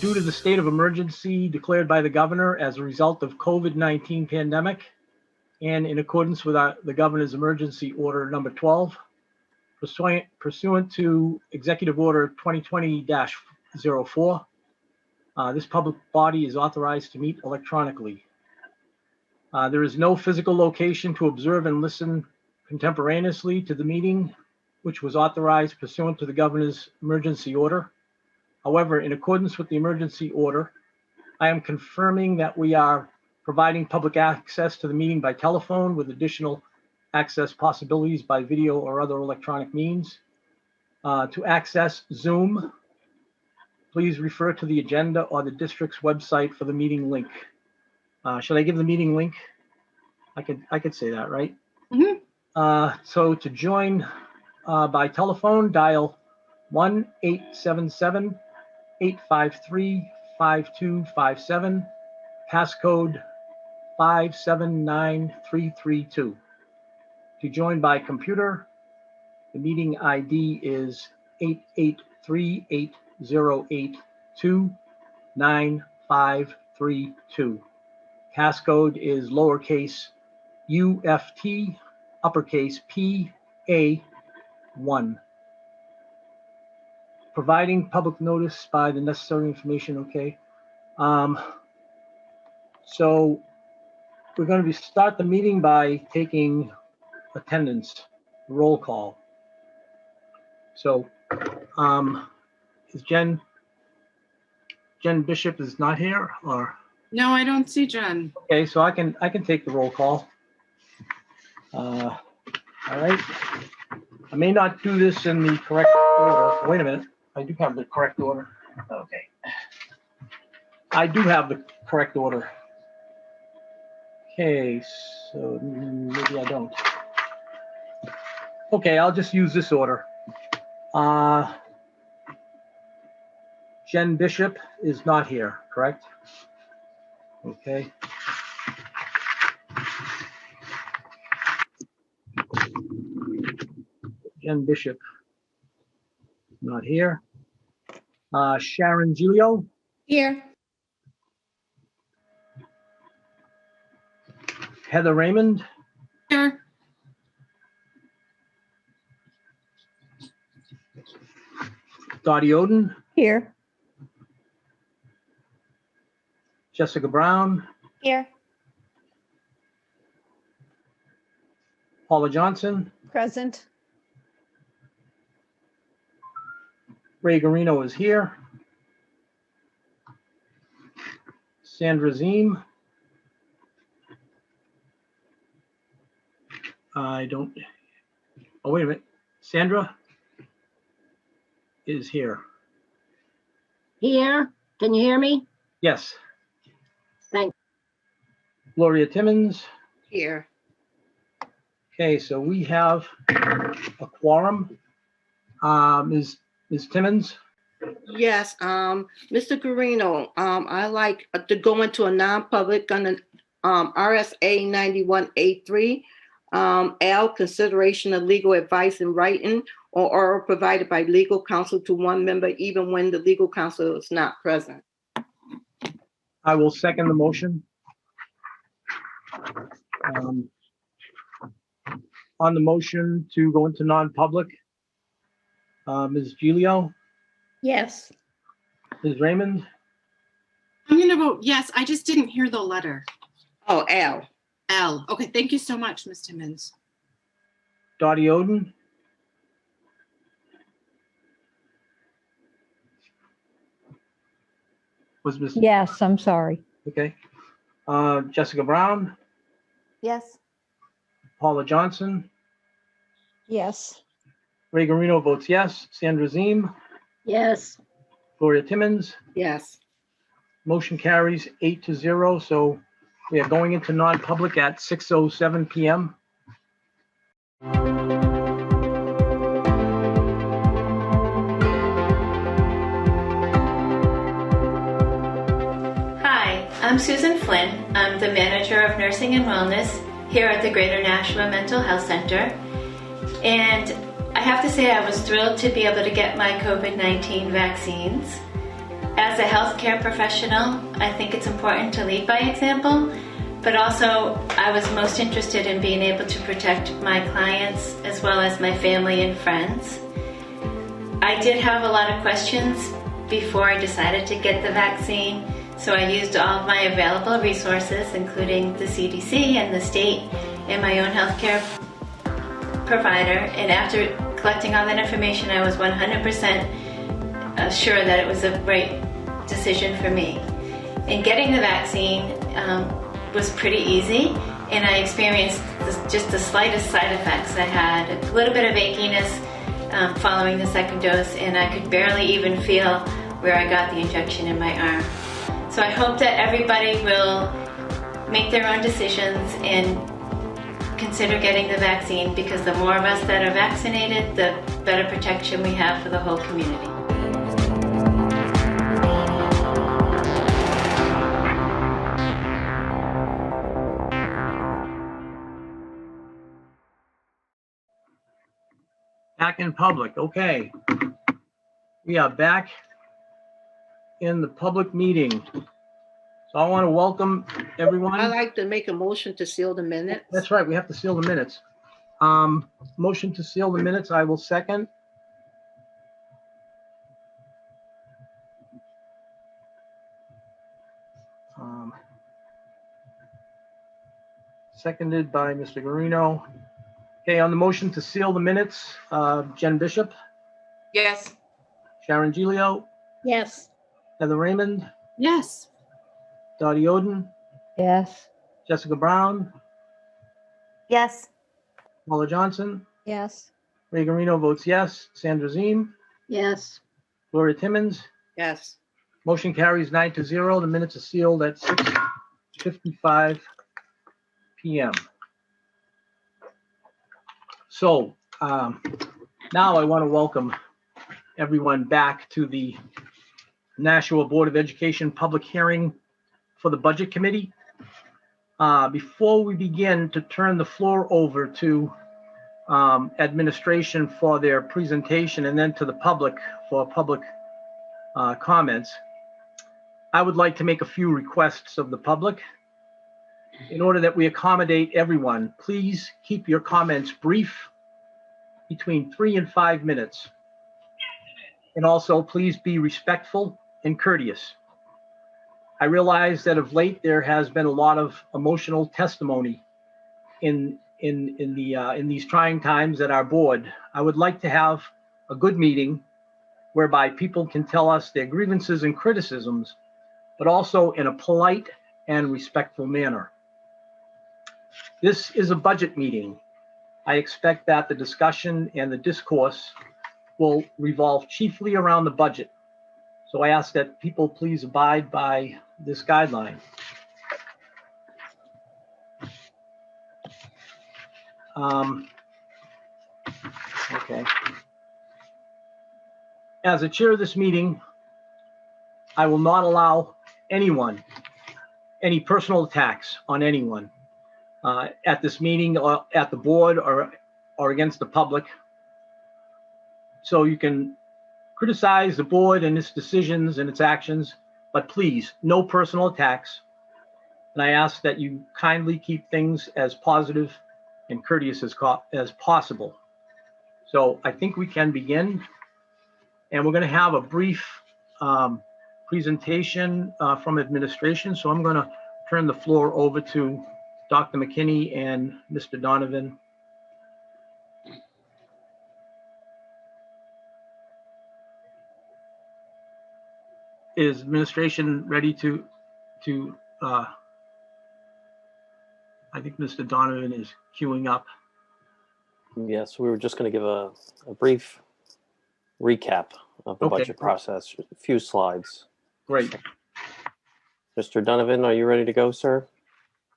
Due to the state of emergency declared by the governor as a result of COVID-19 pandemic, and in accordance with the governor's emergency order number 12, pursuant to Executive Order 2020-04, this public body is authorized to meet electronically. There is no physical location to observe and listen contemporaneously to the meeting, which was authorized pursuant to the governor's emergency order. However, in accordance with the emergency order, I am confirming that we are providing public access to the meeting by telephone with additional access possibilities by video or other electronic means. To access Zoom, please refer to the agenda or the district's website for the meeting link. Should I give the meeting link? I could say that, right? Mm-hmm. So to join by telephone, dial 1-877-853-5257, passcode 579332. To join by computer, the meeting ID is 883-808-29532. Passcode is lowercase UFT, uppercase PA1. Providing public notice by the necessary information, okay. So we're going to start the meeting by taking attendance, roll call. So is Jen Bishop is not here, or? No, I don't see Jen. Okay, so I can take the roll call. All right. I may not do this in the correct order. Wait a minute. I do have the correct order. Okay. I do have the correct order. Okay, so maybe I don't. Okay, I'll just use this order. Jen Bishop is not here, correct? Okay. Jen Bishop, not here. Sharon Giglio? Here. Heather Raymond? Here. Dottie Oden? Here. Jessica Brown? Here. Paula Johnson? Present. Ray Garino is here. Sandra Ziem? I don't, oh, wait a minute. Sandra is here. Here, can you hear me? Yes. Thanks. Gloria Timmons? Here. Okay, so we have a quorum. Ms. Timmons? Yes, Mr. Guarino, I like to go into a non-public on RSA 91A3. L, consideration of legal advice in writing or oral provided by legal counsel to one member, even when the legal counsel is not present. I will second the motion. On the motion to go into non-public, Ms. Giglio, Yes. Ms. Raymond, I'm going to vote yes. I just didn't hear the letter. Oh, L. L. Okay, thank you so much, Ms. Timmons. Dottie Oden, was Ms. Yes, I'm sorry. Okay. Jessica Brown, Yes. Paula Johnson, Yes. Ray Garino votes yes. Sandra Ziem, Yes. Gloria Timmons, Yes. motion carries 8-0. So we are going into non-public at 6:07 p.m. Hi, I'm Susan Flynn. I'm the Manager of Nursing and Wellness here at the Greater Nashua Mental Health Center. And I have to say I was thrilled to be able to get my COVID-19 vaccines. as a healthcare professional, I think it's important to lead by example, but also I was most interested in being able to protect my clients as well as my family and friends. I did have a lot of questions before I decided to get the vaccine, so I used all of my available resources, including the CDC and the state and my own healthcare provider, and after collecting all that information, I was 100% sure that it was the right decision for me. And getting the vaccine was pretty easy, and I experienced just the slightest side effects. I had a little bit of achiness following the second dose, and I could barely even feel where I got the injection in my arm. So I hope that everybody will make their own decisions and consider getting the vaccine, because the more of us that are vaccinated, the better protection we have for the whole community. Back in public, okay. We are back in the public meeting. So I want to welcome everyone. I'd like to make a motion to seal the minutes. That's right, we have to seal the minutes. Motion to seal the minutes, I will second. Seconded by Mr. Guarino. Okay, on the motion to seal the minutes, Jen Bishop, Yes. Sharon Gilio, Yes. Heather Raymond, Yes. Dottie Oden, Yes. Jessica Brown, Yes. Paula Johnson, Yes. Ray Guarino votes yes, Sandra Ziem, Yes. Gloria Timmons. Yes. Motion carries 9-0. The minutes are sealed at 6:55 p.m. So now I want to welcome everyone back to the Nashua Board of Education public hearing for the Budget Committee. Before we begin to turn the floor over to administration for their presentation and then to the public for public comments, I would like to make a few requests of the public. In order that we accommodate everyone, please keep your comments brief, between 3 and 5 minutes. And also, please be respectful and courteous. I realize that of late there has been a lot of emotional testimony in these trying times at our board. I would like to have a good meeting whereby people can tell us their grievances and criticisms, but also in a polite and respectful manner. This is a budget meeting. I expect that the discussion and the discourse will revolve chiefly around the budget. So I ask that people please abide by this guideline. Okay. As the chair of this meeting, I will not allow anyone, any personal attacks on anyone at this meeting or at the board or against the public. So you can criticize the board and its decisions and its actions, but please, no personal attacks. And I ask that you kindly keep things as positive and courteous as possible. So I think we can begin. And we're going to have a brief presentation from administration. So I'm going to turn the floor over to Dr. McKinney and Mr. Donovan. Is administration ready to I think Mr. Donovan is queuing up. Yes, we were just going to give a brief recap of the Okay. budget process, a few slides. Great. Mr. Donovan, are you ready to go, sir?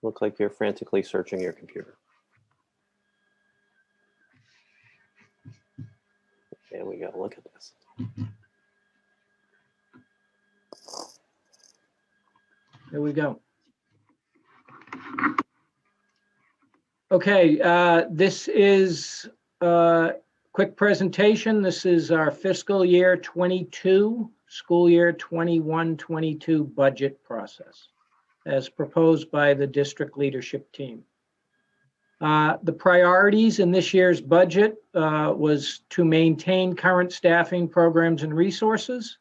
Look like you're frantically searching your computer. There we go. Look at this. There we go. Okay, this is a quick presentation. This is our fiscal year 22 school year 21-22 budget process as proposed by the district leadership team. The priorities in this year's budget was to maintain current staffing, programs, and resources,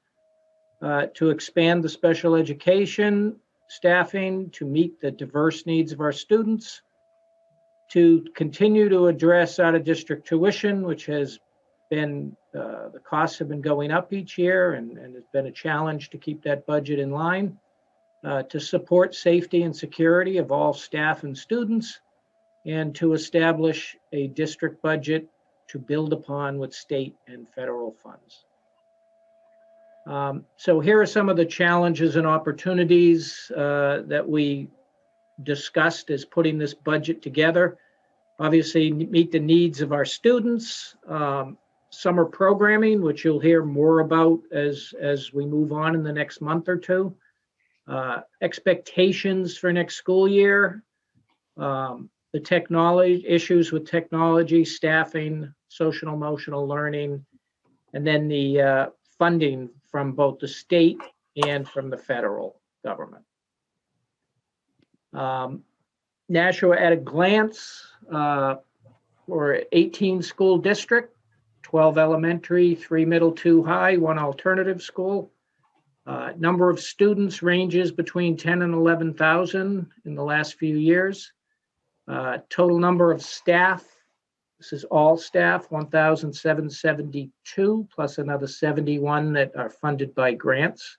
to expand the special education staffing to meet the diverse needs of our students, to continue to address out-of-district tuition, which has been, the costs have been going up each year, and it's been a challenge to keep that budget in line, to support safety and security of all staff and students, and to establish a district budget to build upon with state and federal funds. So here are some of the challenges and opportunities that we discussed as putting this budget together. Obviously, meet the needs of our students. Summer programming, which you'll hear more about as we move on in the next month or two. Expectations for next school year. The technology issues with technology, staffing, social emotional learning, and then the funding from both the state and from the federal government. Nashua at a glance, we're 18 school district, 12 elementary, 3 middle, 2 high, 1 alternative school. Number of students ranges between 10 and 11,000 in the last few years. Total number of staff, this is all staff, 1,772 plus another 71 that are funded by grants.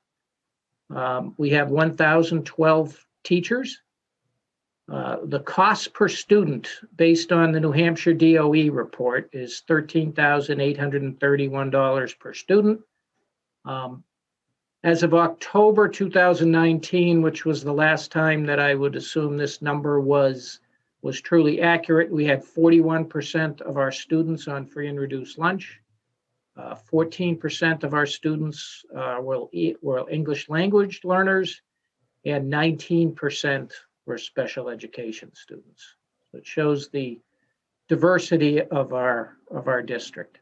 We have 1,012 teachers. The cost per student based on the New Hampshire DOE report is $13,831 per student. As of October 2019, which was the last time that I would assume this number was truly accurate, we had 41% of our students on free and reduced lunch. 14% of our students were English language learners, and 19% were special education students. So it shows the diversity of our district.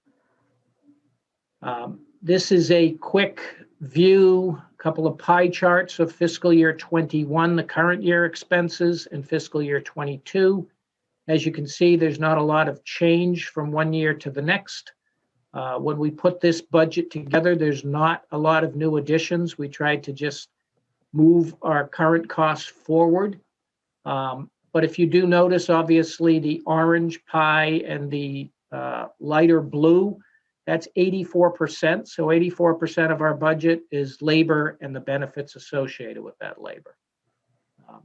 This is a quick view, a couple of pie charts of fiscal year 21, the current year expenses, and fiscal year 22. As you can see, there's not a lot of change from one year to the next. When we put this budget together, there's not a lot of new additions. We tried to just move our current costs forward. But if you do notice, obviously, the orange pie and the lighter blue, that's 84%. So 84% of our budget is labor and the benefits associated with that labor.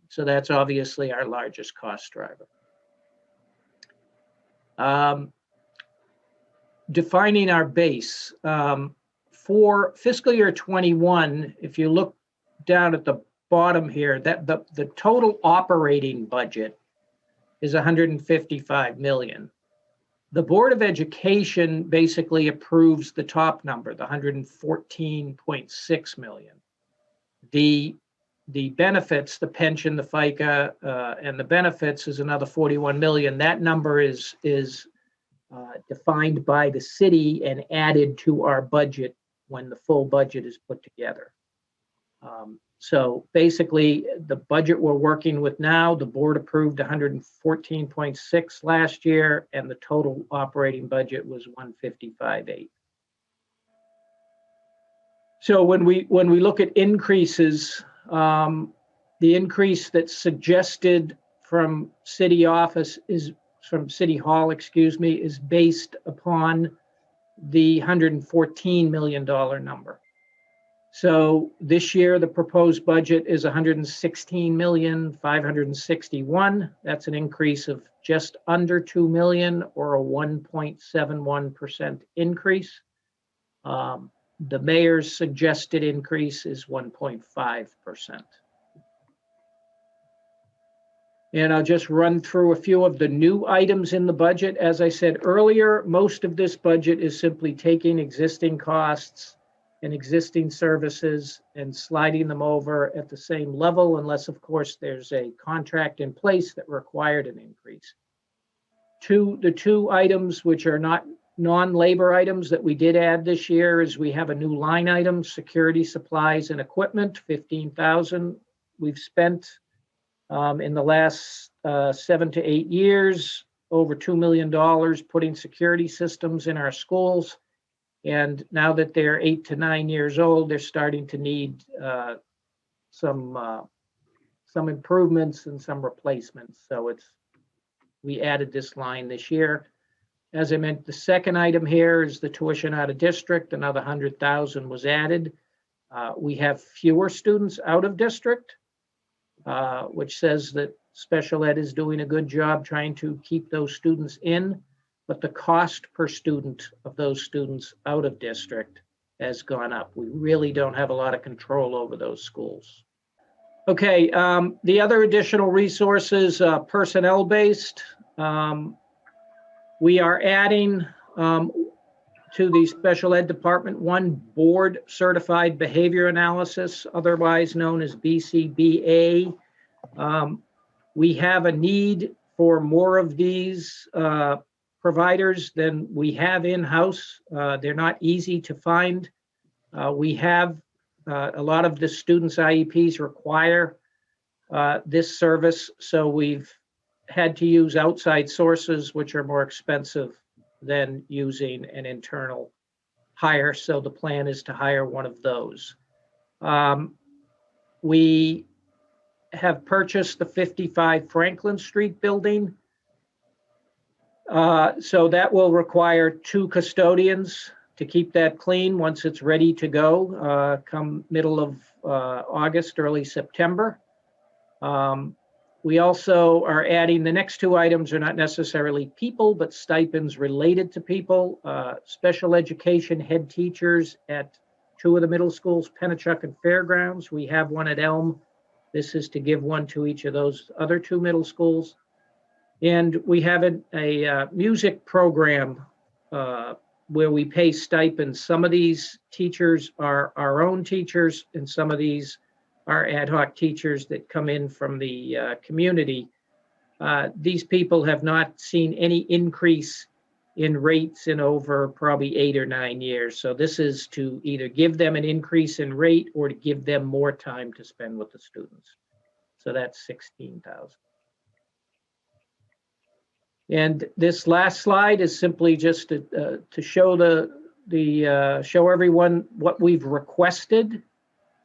So that's obviously our largest cost driver. Defining our base. For fiscal year 21, if you look down at the bottom here, that the total operating budget is $155 million. The Board of Education basically approves the top number, the $114.6 million. The benefits, the pension, the FICA, and the benefits is another $41 million. That number is defined by the city and added to our budget when the full budget is put together. So basically, the budget we're working with now, the board approved 114.6 last year, and the total operating budget was 155.8. So when we look at increases, the increase that's suggested from City Hall, is based upon the $114 million number. So this year, the proposed budget is $116,561,000. That's an increase of just under $2 million, or a 1.71% increase. The mayor's suggested increase is 1.5%. And I'll just run through a few of the new items in the budget. As I said earlier, most of this budget is simply taking existing costs and existing services and sliding them over at the same level, unless, of course, there's a contract in place that required an increase. The two items which are not non-labor items that we did add this year is we have a new line item, security supplies and equipment, 15,000. We've spent in the last 7 to 8 years over $2 million putting security systems in our schools. And now that they're 8 to 9 years old, they're starting to need some improvements and some replacements. So we added this line this year. As I meant, the second item here is the tuition out of district. Another 100,000 was added. We have fewer students out of district, which says that special ed is doing a good job trying to keep those students in, but the cost per student of those students out of district has gone up. We really don't have a lot of control over those schools. Okay, the other additional resources, personnel-based. We are adding to the special ed department one board certified behavior analysis, otherwise known as BCBA. We have a need for more of these providers than we have in-house. They're not easy to find. We have a lot of the students' IEPs require this service, so we've had to use outside sources, which are more expensive than using an internal hire. So the plan is to hire one of those. We have purchased the 55 Franklin Street building. So that will require 2 custodians to keep that clean once it's ready to go, come middle of August, early September. We also are adding, the next 2 items are not necessarily people, but stipends related to people. Special education head teachers at 2 of the middle schools, Pennachuck and Fairgrounds. We have one at Elm. This is to give one to each of those other 2 middle schools. And we have a music program where we pay stipends. Some of these teachers are our own teachers, and some of these are ad hoc teachers that come in from the community. These people have not seen any increase in rates in over probably 8 or 9 years. So this is to either give them an increase in rate or to give them more time to spend with the students. So that's 16,000. And this last slide is simply just to show show everyone what we've requested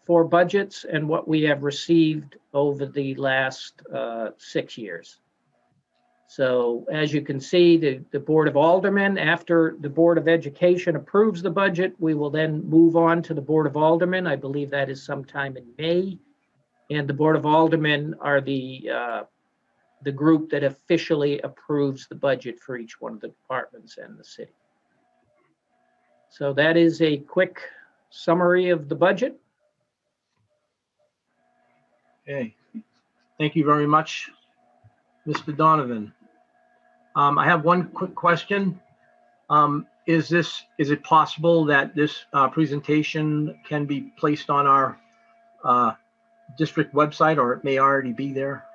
for budgets and what we have received over the last 6 years. So as you can see, the Board of Aldermen, after the Board of Education approves the budget, we will then move on to the Board of Aldermen. I believe that is sometime in May. And the Board of Aldermen are the group that officially approves the budget for each one of the departments and the city. So that is a quick summary of the budget. Okay, thank you very much, Mr. Donovan. I have one quick question. Is it possible that this presentation can be placed on our district website, or it may already be there?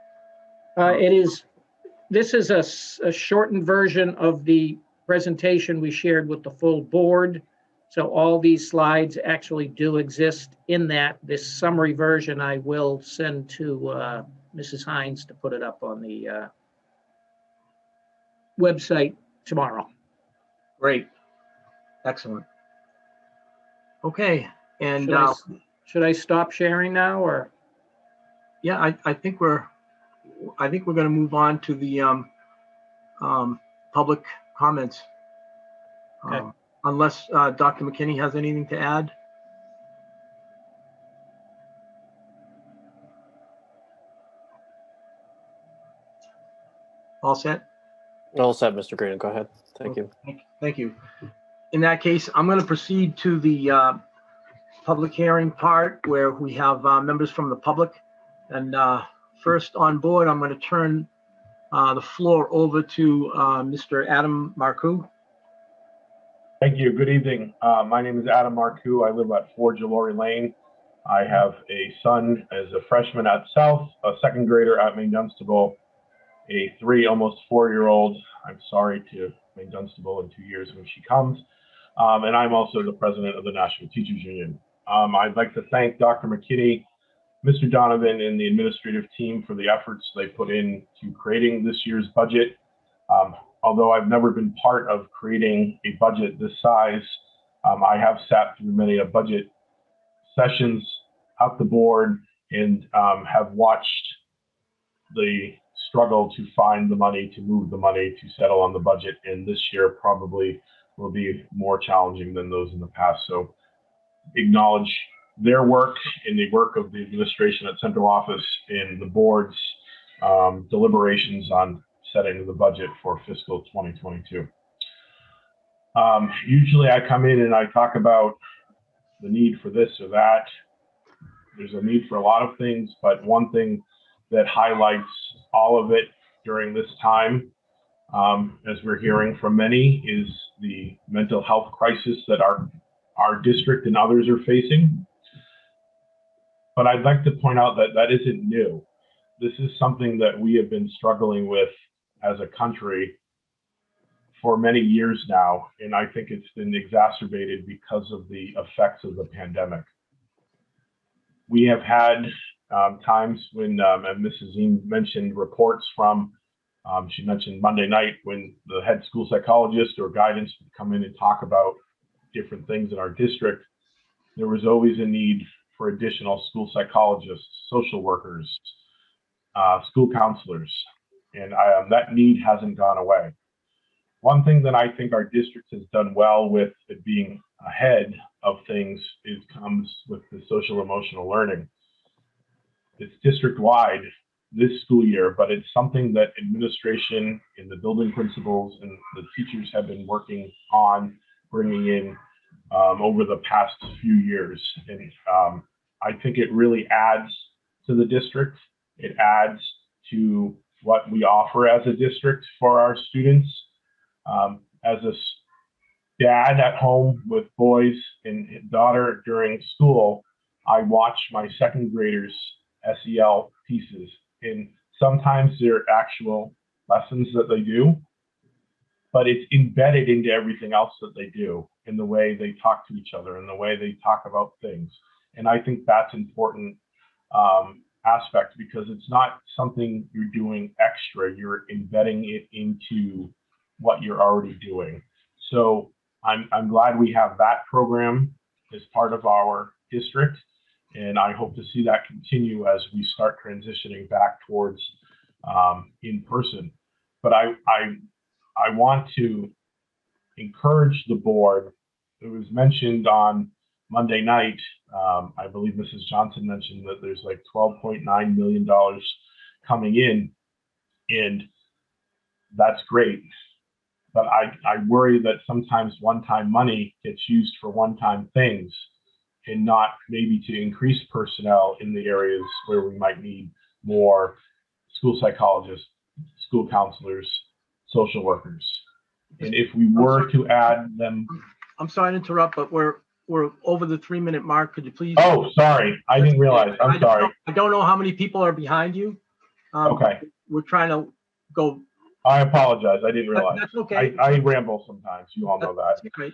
This is a shortened version of the presentation we shared with the full board. So all these slides actually do exist in that. This summary version I will send to Mrs. Hines to put it up on the website tomorrow. Great, excellent. Okay, and should I stop sharing now, or? Yeah, I think we're going to move on to the public comments. Okay. Unless Dr. McKinney has anything to add. All set? All set, Mr. Green. Go ahead. Thank you. Thank you. In that case, I'm going to proceed to the public hearing part where we have members from the public. And first on board, I'm going to turn the floor over to Mr. Adam Marcoux. Thank you. Good evening. My name is Adam Marcoux. I live at 4 Jalori Lane. I have a son as a freshman at South, a second grader at Maine Dunstable, a 3, almost 4-year-old. I'm sorry to May Dunstable in 2 years when she comes. And I'm also the president of the Nashua Teachers Union. I'd like to thank Dr. McKinney, Mr. Donovan, and the administrative team for the efforts they put into creating this year's budget. Although I've never been part of creating a budget this size, I have sat through many budget sessions at the board and have watched the struggle to find the money, to move the money, to settle on the budget. And this year probably will be more challenging than those in the past. So acknowledge their work and the work of the administration at central office and the board's deliberations on setting the budget for fiscal 2022. Usually I come in and I talk about the need for this or that. There's a need for a lot of things, but one thing that highlights all of it during this time, as we're hearing from many, is the mental health crisis that our district and others are facing. But I'd like to point out that that isn't new. This is something that we have been struggling with as a country for many years now, and I think it's been exacerbated because of the effects of the pandemic. We have had times when, and Mrs. Zine mentioned reports from, she mentioned Monday night when the head school psychologist or guidance would come in and talk about different things in our district. There was always a need for additional school psychologists, social workers, school counselors, and that need hasn't gone away. One thing that I think our district has done well with it being ahead of things comes with the social emotional learning. It's district-wide this school year, but it's something that administration and the building principals and the teachers have been working on bringing in over the past few years. And I think it really adds to the district. It adds to what we offer as a district for our students. As a dad at home with boys and daughter during school, I watch my second graders SEL pieces, and sometimes they're actual lessons that they do, but it's embedded into everything else that they do, in the way they talk to each other, in the way they talk about things. And I think that's important aspect, because it's not something you're doing extra, you're embedding it into what you're already doing. So I'm glad we have that program as part of our district, and I hope to see that continue as we start transitioning back towards in person. But I want to encourage the board. It was mentioned on Monday night, I believe Mrs. Johnson mentioned that there's like $12.9 million coming in, and that's great. But I worry that sometimes one-time money gets used for one-time things and not maybe to increase personnel in the areas where we might need more school psychologists, school counselors, social workers. And if we were to add them. I'm sorry to interrupt, but we're over the 3-minute mark. Could you please? Oh, sorry. I didn't realize. I'm sorry. I don't know how many people are behind you. Okay. We're trying to go. I apologize. I didn't realize. That's okay. I ramble sometimes. You all know that. That's great.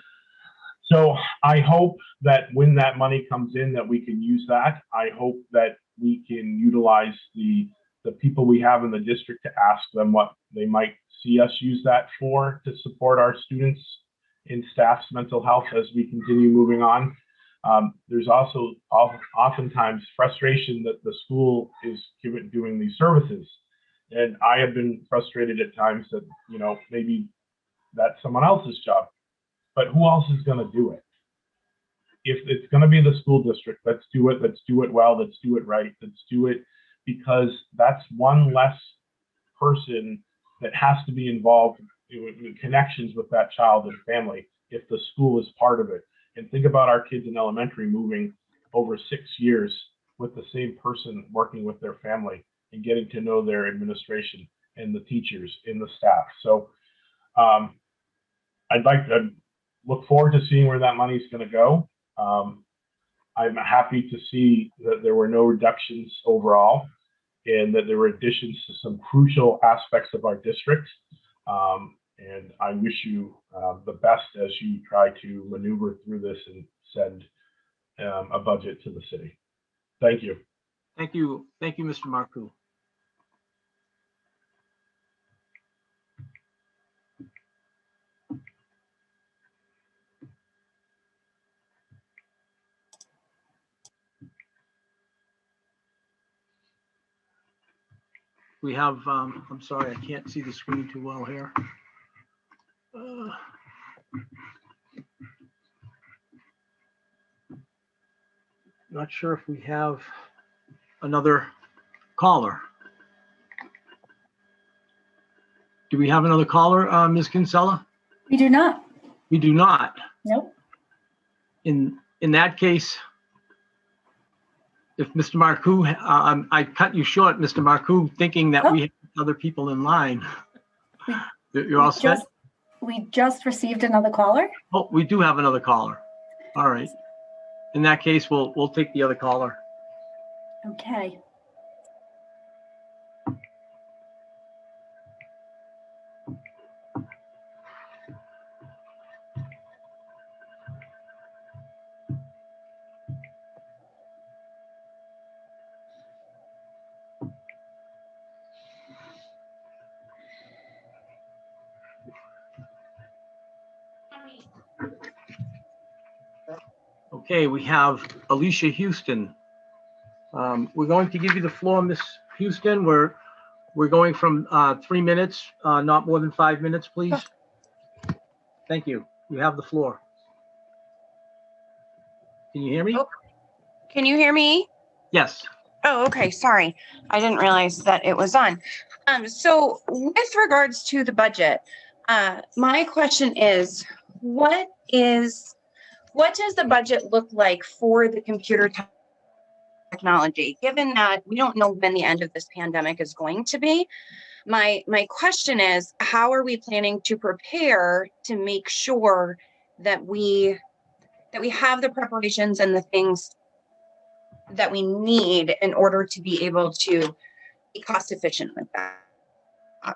So I hope that when that money comes in, that we can use that. I hope that we can utilize the people we have in the district to ask them what they might see us use that for, to support our students and staff's mental health as we continue moving on. There's also oftentimes frustration that the school is doing these services. And I have been frustrated at times that, maybe that's someone else's job, but who else is going to do it? If it's going to be the school district, let's do it. Let's do it well. Let's do it right. Let's do it, because that's one less person that has to be involved in connections with that child and family if the school is part of it. And think about our kids in elementary moving over 6 years with the same person working with their family and getting to know their administration and the teachers and the staff. So I'd like to look forward to seeing where that money is going to go. I'm happy to see that there were no reductions overall, and that there were additions to some crucial aspects of our district. And I wish you the best as you try to maneuver through this and send a budget to the city. Thank you. Thank you. Thank you, Mr. Marcoux. We have, I'm sorry, I can't see the screen too well here. Not sure if we have another caller. Do we have another caller, Ms. Kinsella? We do not. We do not. Nope. In that case, if Mr. Marcoux, I cut you short, Mr. Marcoux, thinking that we have other people in line. You're all set? We just received another caller. Oh, we do have another caller. All right. In that case, we'll take the other caller. Okay. Okay, we have Alicia Houston. We're going to give you the floor, Miss Houston. We're going from 3 minutes, not more than 5 minutes, please. Thank you. You have the floor. Can you hear me? Oh, can you hear me? Yes. Oh, okay. Sorry. I didn't realize that it was on. So with regards to the budget, my question is, what does the budget look like for the computer technology, given that we don't know when the end of this pandemic is going to be? My question is, how are we planning to prepare to make sure that we have the preparations and the things that we need in order to be able to be cost efficient with that? I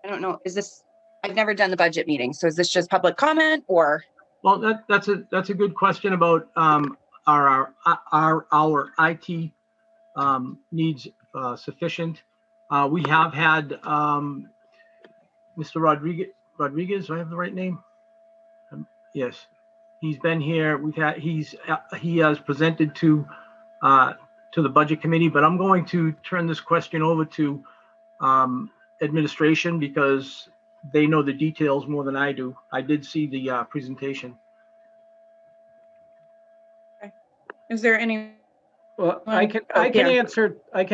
don't know. I've never done the budget meeting, so is this just public comment or? Well, that's a good question about our IT needs sufficient. We have had Mr. Rodriguez. Do I have the right name? Yes, he's been here. He has presented to the budget committee, but I'm going to turn this question over to administration because they know the details more than I do. I did see the presentation. Is there any? Well, I can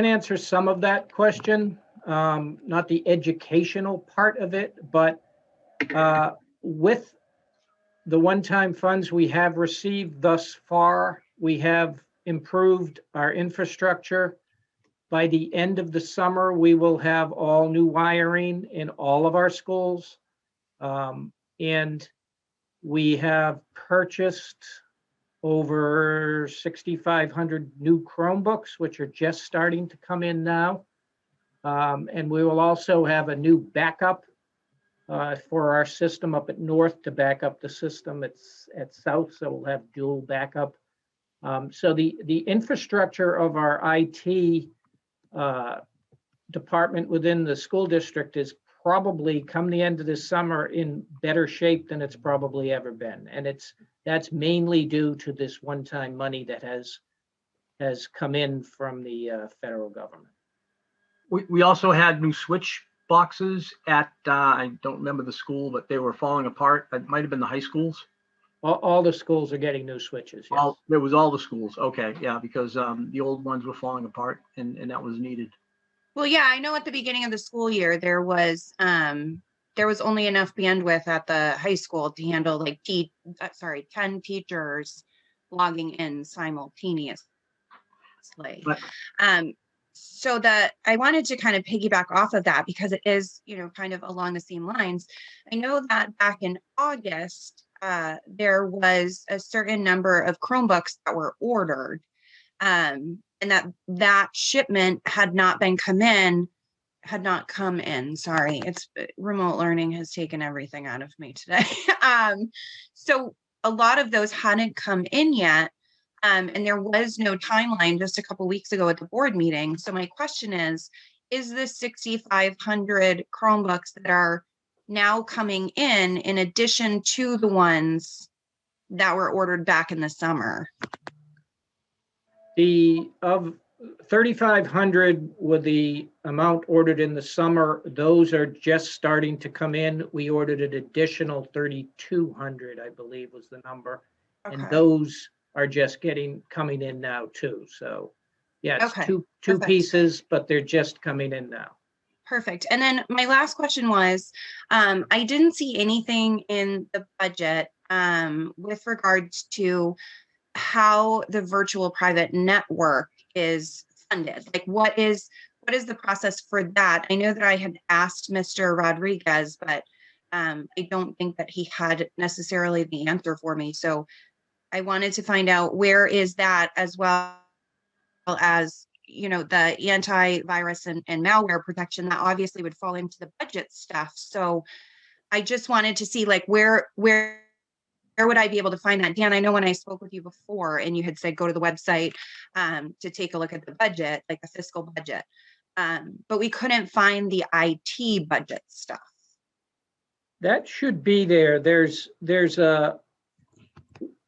answer some of that question, not the educational part of it, but with the one-time funds we have received thus far, we have improved our infrastructure. By the end of the summer, we will have all new wiring in all of our schools. And we have purchased over 6,500 new Chromebooks, which are just starting to come in now. And we will also have a new backup for our system up at north to back up the system at south, so we'll have dual backup. So the infrastructure of our IT department within the school district is probably, come the end of this summer, in better shape than it's probably ever been. And that's mainly due to this one-time money that has come in from the federal government. We also had new switch boxes at, I don't remember the school, but they were falling apart. It might have been the high schools. All the schools are getting new switches, yes. There was all the schools. Okay, yeah, because the old ones were falling apart and that was needed. Well, yeah, I know at the beginning of the school year, there was only enough bandwidth at the high school to handle like 10 teachers logging in simultaneously. But, so that I wanted to kind of piggyback off of that because it is, kind of along the same lines. I know that back in August, there was a certain number of Chromebooks that were ordered, and that shipment had not had not come in. Sorry, it's remote learning has taken everything out of me today. So a lot of those hadn't come in yet. And there was no timeline just a couple weeks ago at the board meeting. So my question is the 6,500 Chromebooks that are now coming in addition to the ones that were ordered back in the summer? The of 3,500 with the amount ordered in the summer, those are just starting to come in. We ordered an additional 3,200, I believe was the number. And Okay. those are just coming in now too. So yeah, it's Okay, two perfect. pieces, but they're just coming in now. Perfect. And then my last question was, I didn't see anything in the budget with regards to how the virtual private network is funded. Like what is the process for that? I know that I had asked Mr. Rodriguez, but I don't think that he had necessarily the answer for me. So I wanted to find out where is that, as well as, you know, the antivirus and malware protection that obviously would fall into the budget stuff. So I just wanted to see like where would I be able to find that? Dan, I know when I spoke with you before and you had said, go to the website to take a look at the budget, like the fiscal budget. But we couldn't find the IT budget stuff. That should be there. There's a,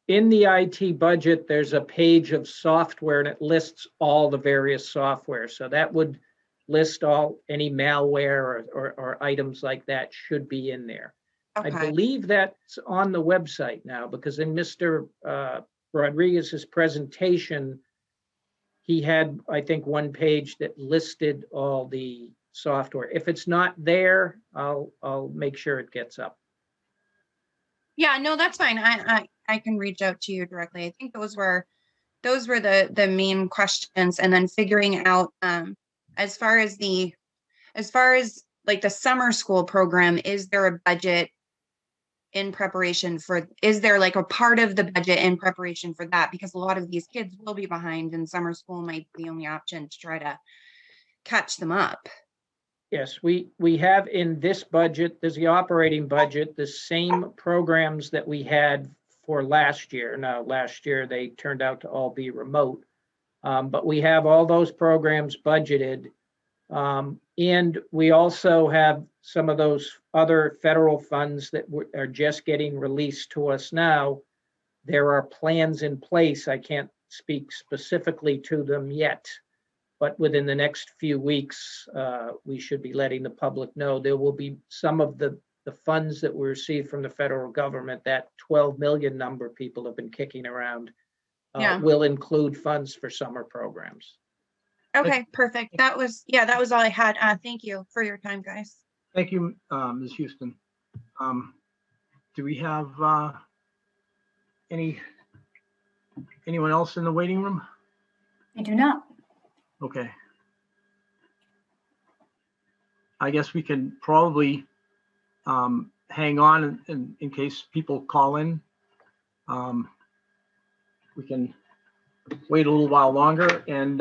in the IT budget, there's a page of software and it lists all the various software. So that would list any malware or items like that should be in there. Okay. I believe that's on the website now, because in Mr. Rodriguez's presentation, he had, I think, one page that listed all the software. If it's not there, I'll make sure it gets up. Yeah, no, that's fine. I can reach out to you directly. I think those were the main questions, and then figuring out as far as like the summer school program, is there a budget in preparation for, is there like a part of the budget in preparation for that? Because a lot of these kids will be behind and summer school might be the only option to try to catch them up. Yes, we have in this budget, there's the operating budget, the same programs that we had for last year. Now, last year they turned out to all be remote, but we have all those programs budgeted. And we also have some of those other federal funds that are just getting released to us now. There are plans in place. I can't speak specifically to them yet, but within the next few weeks, we should be letting the public know. There will be some of the funds that we receive from the federal government, that 12 million number people have been kicking around, will include funds for summer programs. Okay, perfect. That was all I had. Thank you for your time, guys. Thank you, Ms. Houston. Do we have anyone else in the waiting room? I do not. Okay. I guess we can probably hang on in case people call in. We can wait a little while longer, and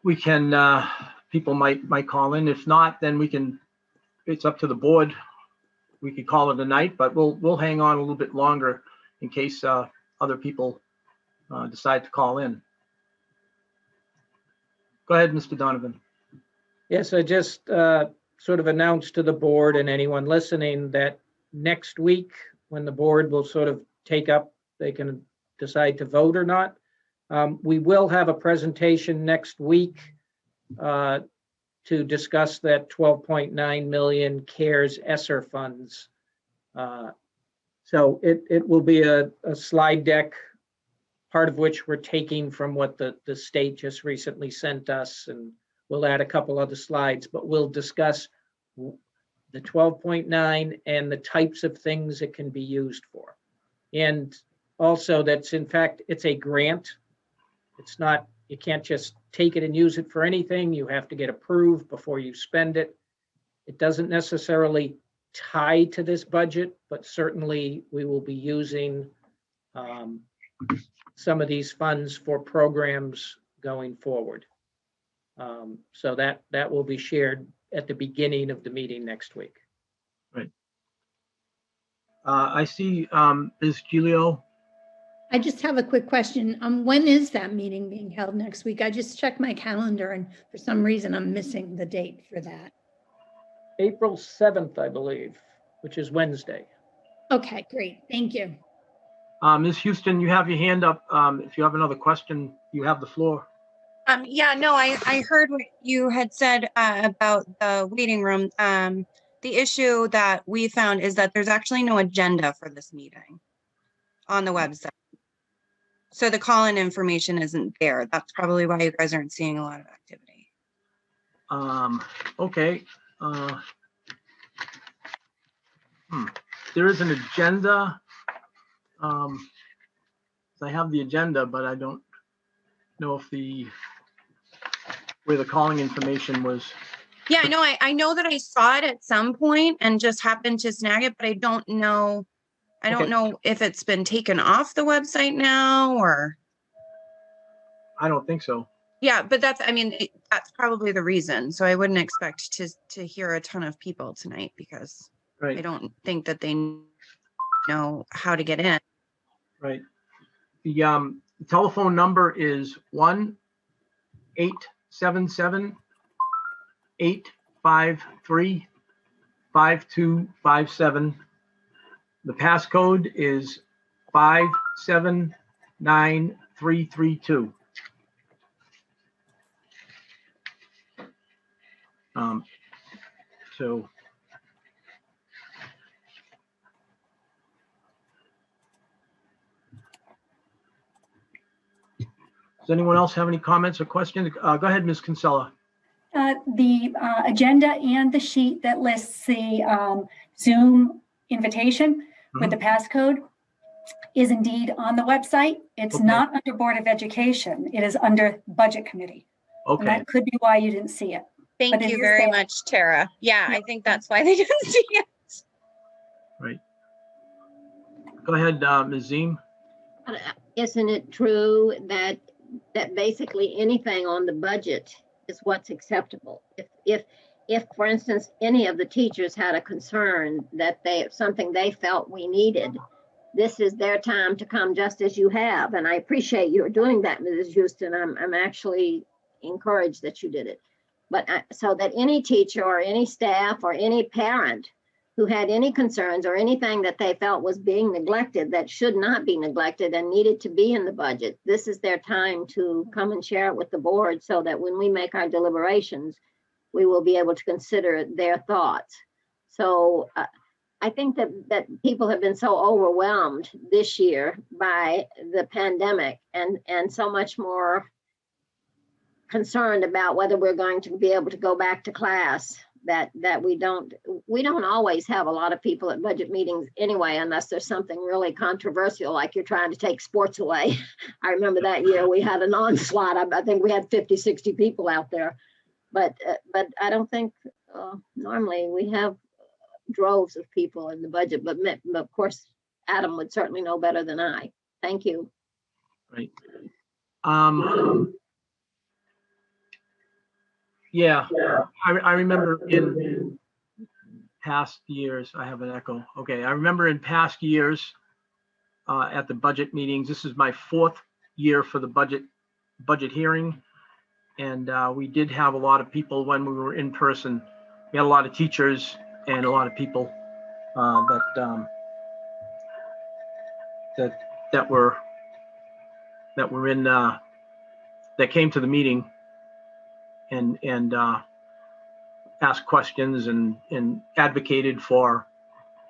we can, people might call in. If not, then we can, it's up to the board. We could call it a night, but we'll hang on a little bit longer in case other people decide to call in. Go ahead, Mr. Donovan. Yes, I just sort of announced to the board and anyone listening that next week, when the board will sort of take up, they can decide to vote or not. We will have a presentation next week to discuss that 12.9 million CARES ESSER funds. So it will be a slide deck, part of which we're taking from what the state just recently sent us, and we'll add a couple other slides, but we'll discuss the 12.9 and the types of things it can be used for. And also that's, in fact, it's a grant. It's not, you can't just take it and use it for anything. You have to get approved before you spend it. It doesn't necessarily tie to this budget, but certainly we will be using some of these funds for programs going forward. So that will be shared at the beginning of the meeting next week. I see Ms. Gilio. I just have a quick question. When is that meeting being held next week? I just checked my calendar and for some reason I'm missing the date for that. April 7th, I believe, which is Wednesday. Okay, great. Thank you. Ms. Houston, you have your hand up. If you have another question, you have the floor. Yeah, no, I heard what you had said about the waiting room. The issue that we found is that there's actually no agenda for this meeting on the website. So the call-in information isn't there. That's probably why you guys aren't seeing a lot of activity. Okay. There is an agenda. I have the agenda, but I don't know if where the calling information was. Yeah, I know that I saw it at some point and just happened to snag it, but I don't know. I don't Okay. know if it's been taken off the website now or. I don't think so. Yeah, but that's probably the reason. So I wouldn't expect to hear a ton of people tonight because Right. I don't think that they know how to get in. Right. The telephone number is 1-877-853-5257. The passcode is 579332. So does anyone else have any comments or questions? Go ahead, Ms. Kinsella. The agenda and the sheet that lists the Zoom invitation with the passcode is indeed on the website. It's Okay. not under Board of Education. It is under Budget Committee. And Okay. that could be why you didn't see it. Thank But it you is very there. much, Tara. Yeah, I think that's why they didn't see it. Right. Go ahead, Ms. Ziem. Isn't it true that basically anything on the budget is what's acceptable? If, for instance, any of the teachers had a concern that something they felt we needed, this is their time to come just as you have. And I appreciate you're doing that, Mrs. Houston. I'm actually encouraged that you did it. But so that any teacher or any staff or any parent who had any concerns or anything that they felt was being neglected that should not be neglected and needed to be in the budget, this is their time to come and share it with the board so that when we make our deliberations, we will be able to consider their thoughts. So I think that people have been so overwhelmed this year by the pandemic and so much more concerned about whether we're going to be able to go back to class that we don't always have a lot of people at budget meetings anyway, unless there's something really controversial, like you're trying to take sports away. I remember that year we had an onslaught. I think we had 50, 60 people out there. But I don't think normally we have droves of people in the budget, but of course, Adam would certainly know better than I. Thank you. Right. Yeah, I remember in past years, I have an echo. Okay, I remember in past years at the budget meetings, this is my 4th year for the budget hearing. And we did have a lot of people when we were in person. We had a lot of teachers and a lot of people that were in that came to the meeting and asked questions and advocated for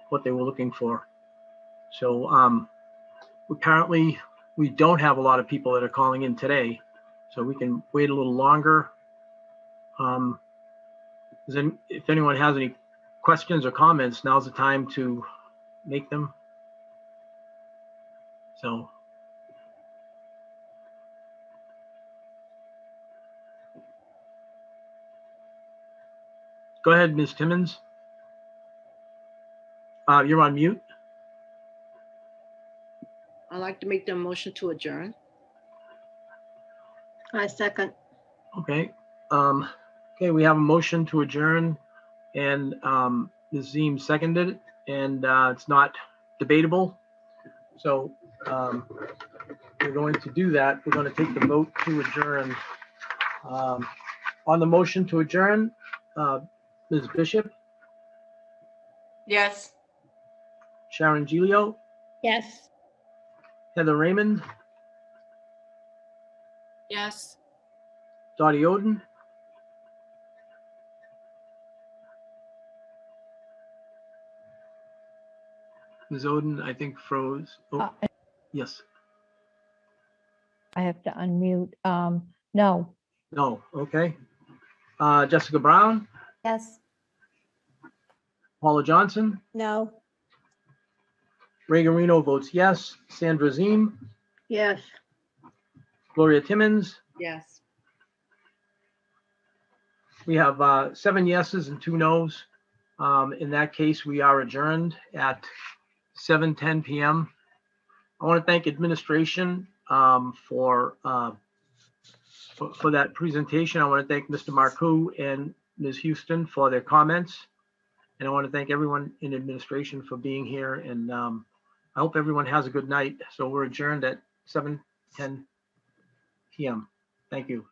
what they were looking for. So apparently we don't have a lot of people that are calling in today, so we can wait a little longer. If anyone has any questions or comments, now's the time to make them. So. Go ahead, Ms. Timmons. You're on mute. I'd like to make the motion to adjourn. I second. Okay. Okay, we have a motion to adjourn, and Ms. Ziem seconded it, and it's not debatable. So we're going to do that. We're going to take the vote to adjourn. On the motion to adjourn, Ms. Bishop, Yes. Sharon Gilio, Yes. Heather Raymond, Yes. Dottie Oden, Ms. Oden, I think froze. Oh, yes. I have to unmute. No. No. Okay. Jessica Brown, Yes. Paula Johnson, No. Ray Garino votes yes. Sandra Ziem, Yes. Gloria Timmons. Yes. We have 7 yeses and 2 nos. In that case, we are adjourned at 7:10 p.m. I want to thank administration for that presentation. I want to thank Mr. Marcoux and Ms. Houston for their comments. And I want to thank everyone in administration for being here. And I hope everyone has a good night. So we're adjourned at 7:10 p.m. Thank you.